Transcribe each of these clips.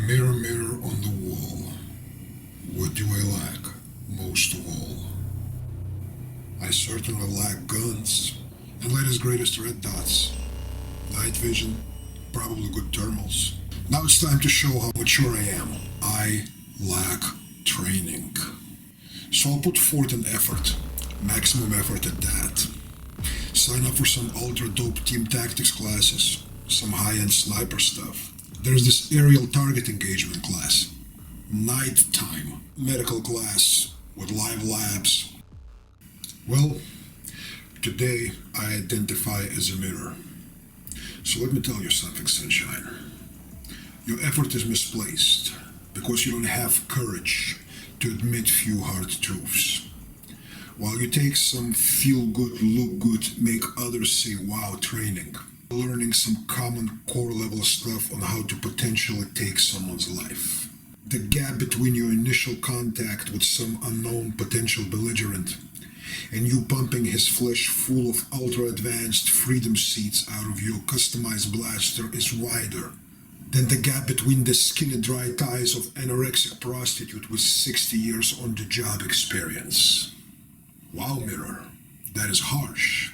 Mirror, mirror on the wall, what do I lack most of all? I certainly lack guns, and latest greatest red dots, night vision, probably good thermals. Now it's time to show how mature I am. I lack training. So I'll put forth an effort, maximum effort at that. Sign up for some ultra dope team tactics classes, some high-end sniper stuff. There's this aerial target engagement class, nighttime medical class with live labs. Well, today I identify as a mirror. So let me tell you something, sunshine. Your effort is misplaced because you don't have courage to admit few hard truths. While you take some feel good, look good, make others say wow training, learning some common core level stuff on how to potentially take someone's life. The gap between your initial contact with some unknown potential belligerent and you pumping his flesh full of ultra-advanced freedom seeds out of your customized blaster is wider than the gap between the skinny dry thighs of anorexic prostitute with 60 years on the job experience. Wow, mirror, that is harsh.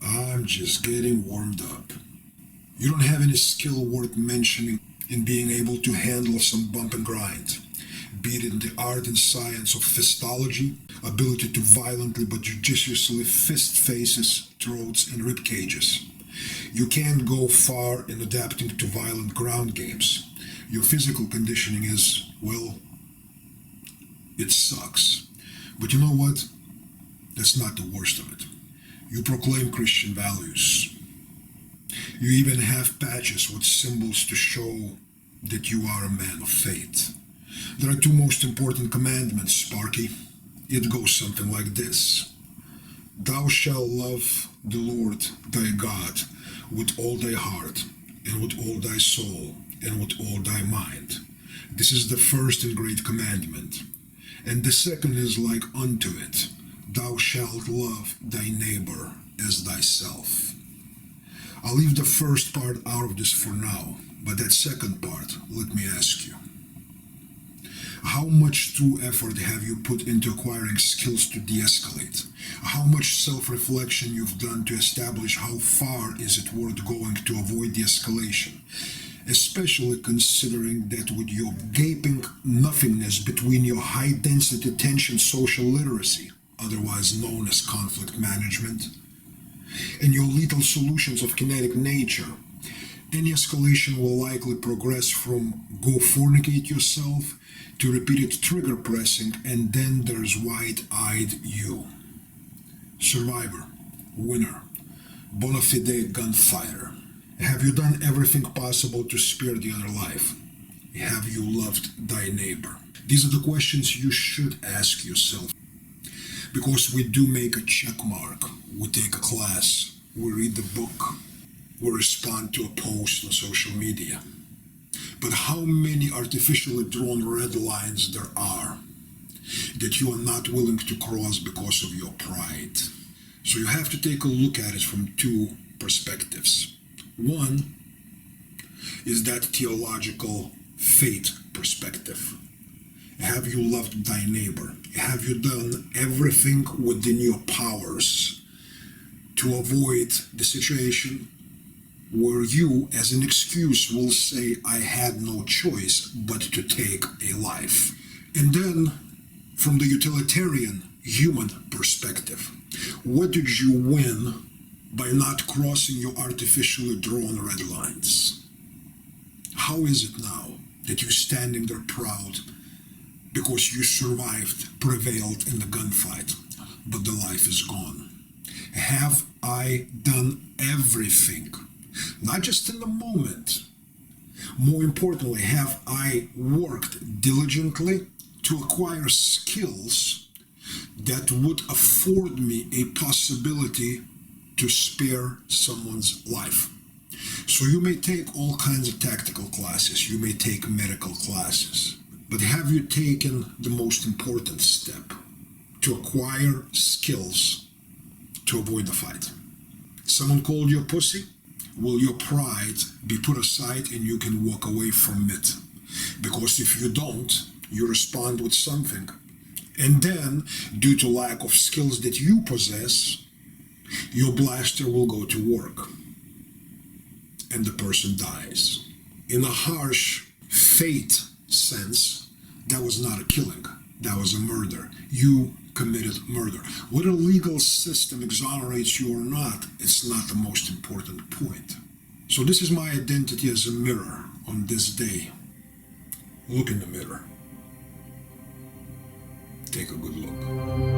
I'm just getting warmed up. You don't have any skill worth mentioning in being able to handle some bump and grind, be it in the art and science of fistology, ability to violently but judiciously fist faces, throats, and rib cages. You can't go far in adapting to violent ground games. Your physical conditioning is, well, it sucks. But you know what? That's not the worst of it. You proclaim Christian values. You even have patches with symbols to show that you are a man of faith. There are two most important commandments, Sparky. It goes something like this. Thou shalt love the Lord thy God with all thy heart, and with all thy soul, and with all thy mind. This is the first and great commandment. And the second is like unto it. Thou shalt love thy neighbor as thyself. I'll leave the first part out of this for now, but that second part, let me ask you. How much true effort have you put into acquiring skills to de-escalate? How much self-reflection you've done to establish how far is it worth going to avoid de-escalation? Especially considering that with your gaping nothingness between your high-density tension social literacy, otherwise known as conflict management, and your lethal solutions of kinetic nature, any escalation will likely progress from go fornicate yourself to repeated trigger pressing, and then there's wide-eyed you. Survivor, winner, bona fide gunfighter. Have you done everything possible to spare the other life? Have you loved thy neighbor? These are the questions you should ask yourself. Because we do make a check mark, we take a class, we read the book, we respond to a post on social media. But how many artificially drawn red lines there are that you are not willing to cross because of your pride? So you have to take a look at it from two perspectives. One is that theological faith perspective. Have you loved thy neighbor? Have you done everything within your powers to avoid the situation where you, as an excuse, will say, I had no choice but to take a life? And then, from the utilitarian human perspective, what did you win by not crossing your artificially drawn red lines? How is it now that you're standing there proud because you survived, prevailed in the gunfight, but the life is gone? Have I done everything? Not just in the moment. More importantly, have I worked diligently to acquire skills that would afford me a possibility to spare someone's life? So you may take all kinds of tactical classes, you may take medical classes, but have you taken the most important step to acquire skills to avoid the fight. Someone called you a pussy? Will your pride be put aside and you can walk away from it? Because if you don't, you respond with something. And then, due to lack of skills that you possess, your blaster will go to work. And the person dies. In a harsh fate sense, that was not a killing. That was a murder. You committed murder. Whether the legal system exonerates you or not, it's not the most important point. So this is my identity as a mirror on this day. Look in the mirror. Take a good look.